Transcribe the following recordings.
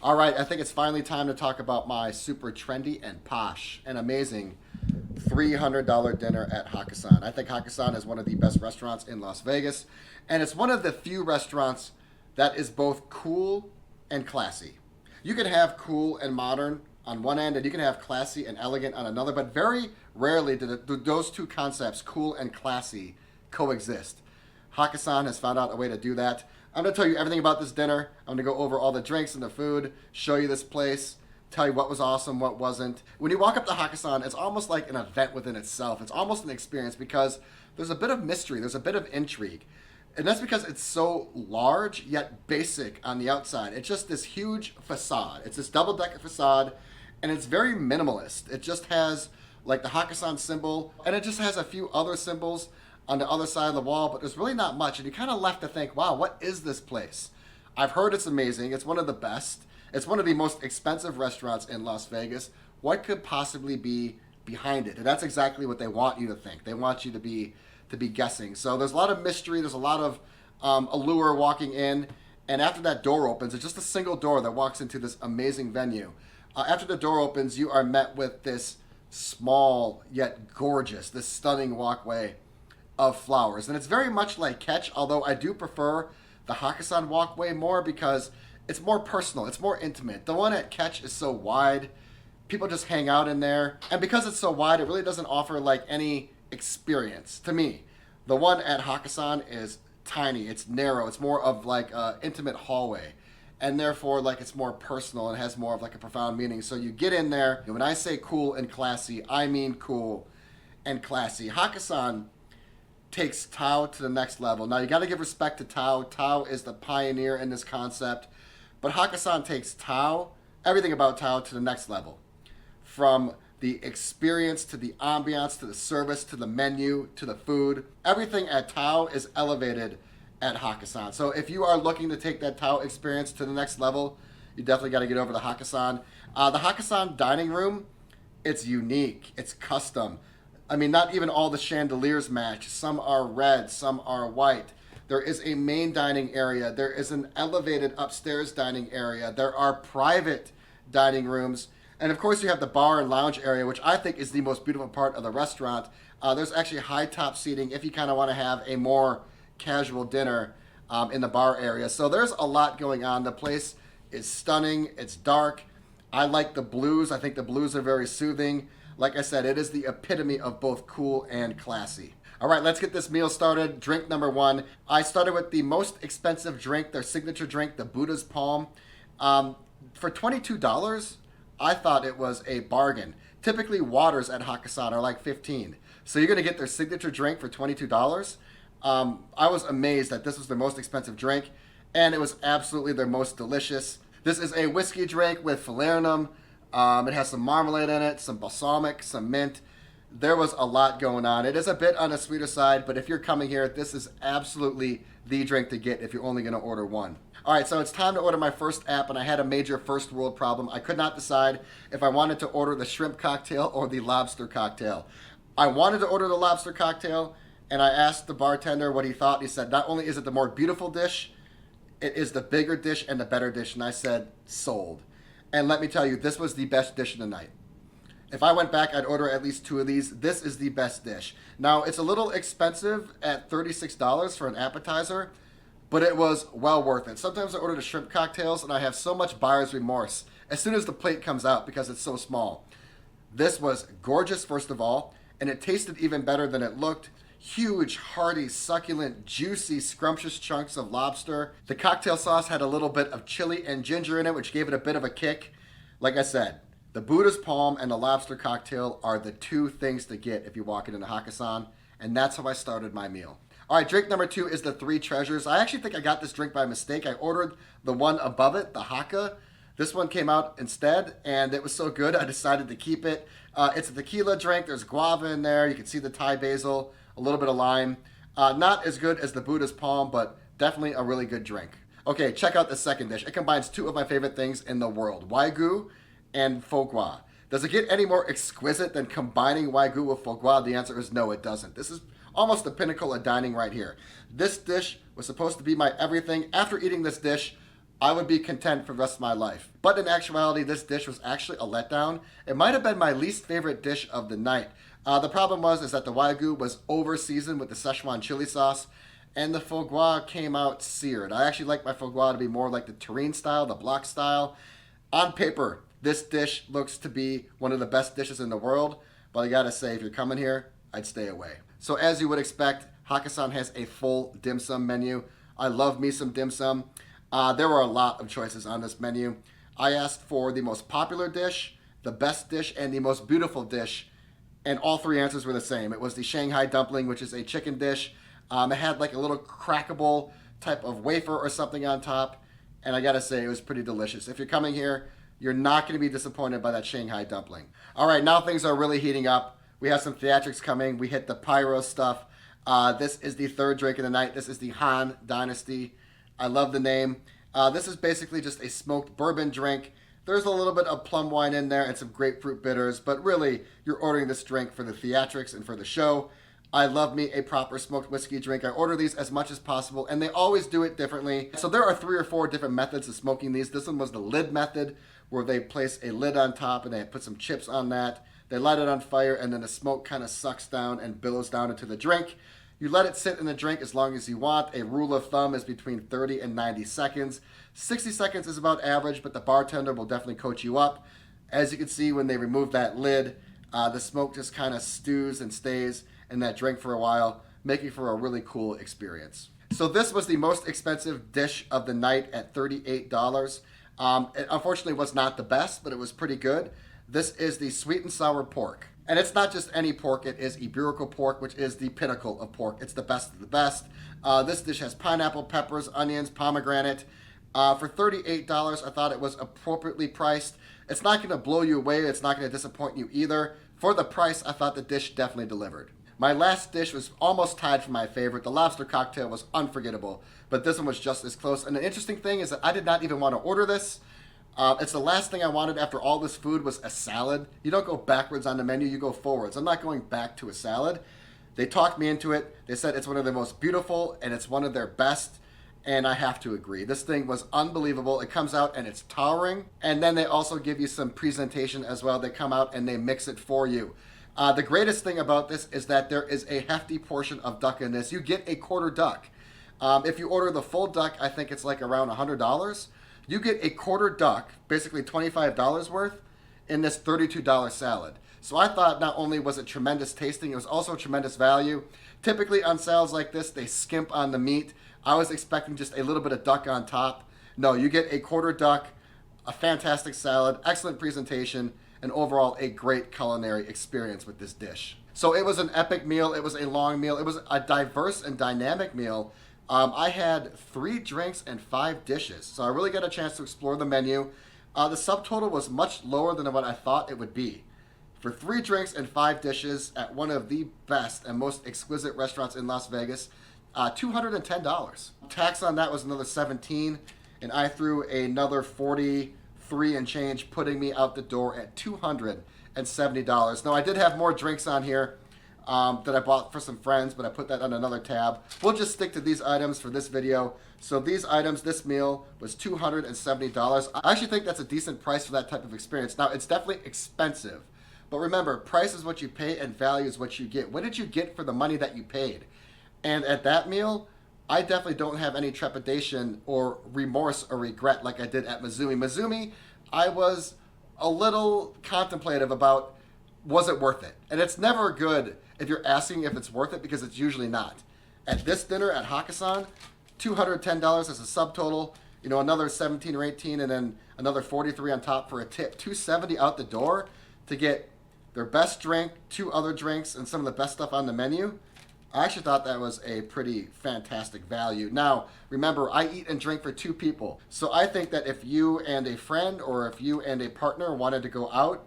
All right, I think it's finally time to talk about my super trendy and posh and amazing $300 dinner at Hakkasan. I think Hakkasan is one of the best restaurants in Las Vegas, and it's one of the few restaurants that is both cool and classy. You can have cool and modern on one end, and you can have classy and elegant on another, but very rarely do those two concepts, cool and classy, coexist. Hakkasan has found out a way to do that. I'm going to tell you everything about this dinner. I'm going to go over all the drinks and the food, show you this place, tell you what was awesome, what wasn't. When you walk up to Hakkasan, it's almost like an event within itself. It's almost an experience because there's a bit of mystery, there's a bit of intrigue. And that's because it's so large yet basic on the outside. It's just this huge facade. It's this double-decker facade, and it's very minimalist. It just has like the Hakkasan symbol, and it just has a few other symbols on the other side of the wall, but there's really not much. And you kind of left to think, wow, what is this place? I've heard it's amazing. It's one of the best. It's one of the most expensive restaurants in Las Vegas. What could possibly be behind it? And that's exactly what they want you to think. They want you to be guessing. So there's a lot of mystery. There's a lot of allure walking in. And after that door opens, it's just a single door that walks into this amazing venue. After the door opens, you are met with this small yet gorgeous, this stunning walkway of flowers. And it's very much like Catch, although I do prefer the Hakkasan walkway more because it's more personal, it's more intimate. The one at Catch is so wide, people just hang out in there. And because it's so wide, it really doesn't offer like any experience to me. The one at Hakkasan is tiny, it's narrow, it's more of like an intimate hallway. And therefore, like, it's more personal and has more of like a profound meaning. So you get in there, and when I say cool and classy, I mean cool and classy. Hakkasan takes Tao to the next level. Now, you got to give respect to Tao. Tao is the pioneer in this concept. But Hakkasan takes Tao, everything about Tao, to the next level. From the experience to the ambiance to the service to the menu to the food. Everything at Tao is elevated at Hakkasan. So if you are looking to take that Tao experience to the next level, you definitely got to get over to Hakkasan. The Hakkasan dining room, it's unique. It's custom. I mean, not even all the chandeliers match. Some are red, some are white. There is a main dining area. There is an elevated upstairs dining area. There are private dining rooms. And of course, you have the bar and lounge area, which I think is the most beautiful part of the restaurant. There's actually high top seating if you kind of want to have a more casual dinner in the bar area. So there's a lot going on. The place is stunning. It's dark. I like the blues. I think the blues are very soothing. Like I said, it is the epitome of both cool and classy. All right, let's get this meal started. Drink number one. I started with the most expensive drink, their signature drink, the Buddha's Palm. For $22, I thought it was a bargain. Typically, waters at Hakkasan are like $15. So you're going to get their signature drink for $22. I was amazed that this was their most expensive drink, and it was absolutely their most delicious. This is a whiskey drink with falernum. It has some marmalade in it, some balsamic, some mint. There was a lot going on. It is a bit on the sweeter side, but if you're coming here, this is absolutely the drink to get if you're only going to order one. All right, so it's time to order my first app, and I had a major first world problem. I could not decide if I wanted to order the shrimp cocktail or the lobster cocktail. I wanted to order the lobster cocktail, and I asked the bartender what he thought. He said, not only is it the more beautiful dish, it is the bigger dish and the better dish. And I said, sold. And let me tell you, this was the best dish of the night. If I went back, I'd order at least two of these. This is the best dish. Now, it's a little expensive at $36 for an appetizer, but it was well worth it. Sometimes I order the shrimp cocktails, and I have so much buyer's remorse as soon as the plate comes out because it's so small. This was gorgeous, first of all, and it tasted even better than it looked. Huge, hearty, succulent, juicy, scrumptious chunks of lobster. The cocktail sauce had a little bit of chili and ginger in it, which gave it a bit of a kick. Like I said, the Buddha's Palm and the lobster cocktail are the two things to get if you're walking into Hakkasan, and that's how I started my meal. All right, drink number two is the Three Treasures. I actually think I got this drink by mistake. I ordered the one above it, the Hakka. This one came out instead, and it was so good, I decided to keep it. It's a tequila drink. There's guava in there. You can see the Thai basil, a little bit of lime. Not as good as the Buddha's Palm, but definitely a really good drink. Okay, check out the second dish. It combines two of my favorite things in the world, Wagyu and foie gras. Does it get any more exquisite than combining Wagyu with foie gras? The answer is no, it doesn't. This is almost the pinnacle of dining right here. This dish was supposed to be my everything. After eating this dish, I would be content for the rest of my life. But in actuality, this dish was actually a letdown. It might have been my least favorite dish of the night. The problem is that the Wagyu was over seasoned with the Szechuan chili sauce, and the foie gras came out seared. I actually like my foie gras to be more like the terrine style, the block style. On paper, this dish looks to be one of the best dishes in the world, but I gotta say, if you're coming here, I'd stay away. So as you would expect, Hakkasan has a full dim sum menu. I love me some dim sum. There were a lot of choices on this menu. I asked for the most popular dish, the best dish, and the most beautiful dish, and all three answers were the same. It was the Shanghai dumpling, which is a chicken dish. It had like a little crackable type of wafer or something on top, and I gotta say, it was pretty delicious. If you're coming here, you're not gonna be disappointed by that Shanghai dumpling. All right, now things are really heating up. We have some theatrics coming. We hit the pyro stuff. This is the third drink of the night. This is the Han Dynasty. I love the name. This is basically just a smoked bourbon drink. There's a little bit of plum wine in there and some grapefruit bitters, but really, you're ordering this drink for the theatrics and for the show. I love me a proper smoked whiskey drink. I order these as much as possible, and they always do it differently. So there are 3 or 4 different methods of smoking these. This one was the lid method, where they place a lid on top and they put some chips on that. They light it on fire, and then the smoke kind of sucks down and billows down into the drink. You let it sit in the drink as long as you want. A rule of thumb is between 30 and 90 seconds. 60 seconds is about average, but the bartender will definitely coach you up. As you can see, when they remove that lid, the smoke just kind of stews and stays in that drink for a while, making for a really cool experience. So this was the most expensive dish of the night at $38. It unfortunately was not the best, but it was pretty good. This is the sweet and sour pork. And it's not just any pork, it is Iberico pork, which is the pinnacle of pork. It's the best of the best. This dish has pineapple, peppers, onions, pomegranate. For $38, I thought it was appropriately priced. It's not going to blow you away. It's not going to disappoint you either. For the price, I thought the dish definitely delivered. My last dish was almost tied for my favorite. The lobster cocktail was unforgettable, but this one was just as close. And the interesting thing is that I did not even want to order this. It's the last thing I wanted after all this food was a salad. You don't go backwards on the menu, you go forwards. I'm not going back to a salad. They talked me into it. They said it's one of their most beautiful and it's one of their best. And I have to agree. This thing was unbelievable. It comes out and it's towering. And then they also give you some presentation as well. They come out and they mix it for you. The greatest thing about this is that there is a hefty portion of duck in this. You get a quarter duck. If you order the full duck, I think it's like around $100. You get a quarter duck, basically $25 worth, in this $32 salad. So I thought not only was it tremendous tasting, it was also tremendous value. Typically on salads like this, they skimp on the meat. I was expecting just a little bit of duck on top. No, you get a quarter duck, a fantastic salad, excellent presentation, and overall a great culinary experience with this dish. So it was an epic meal. It was a long meal. It was a diverse and dynamic meal. I had 3 drinks and 5 dishes, so I really got a chance to explore the menu. The subtotal was much lower than what I thought it would be. For 3 drinks and 5 dishes at one of the best and most exquisite restaurants in Las Vegas, $210. Tax on that was another $17, and I threw another $43 and change, putting me out the door at $270. Now, I did have more drinks on here that I bought for some friends, but I put that on another tab. We'll just stick to these items for this video. So these items, this meal was $270. I actually think that's a decent price for that type of experience. Now, it's definitely expensive, but remember, price is what you pay and value is what you get. What did you get for the money that you paid? And at that meal, I definitely don't have any trepidation or remorse or regret like I did at Mizumi. Mizumi, I was a little contemplative about, was it worth it? And it's never good if you're asking if it's worth it, because it's usually not. At this dinner at Hakkasan, $210 as a subtotal, you know, another 17 or 18, and then another 43 on top for a tip. $270 out the door to get their best drink, 2 other drinks, and some of the best stuff on the menu. I actually thought that was a pretty fantastic value. Now, remember, I eat and drink for 2 people. So I think that if you and a friend or if you and a partner wanted to go out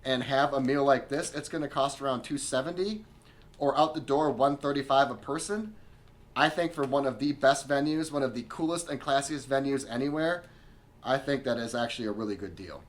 and have a meal like this, it's going to cost around $270 or out the door $135 a person. I think for one of the best venues, one of the coolest and classiest venues anywhere, I think that is actually a really good deal.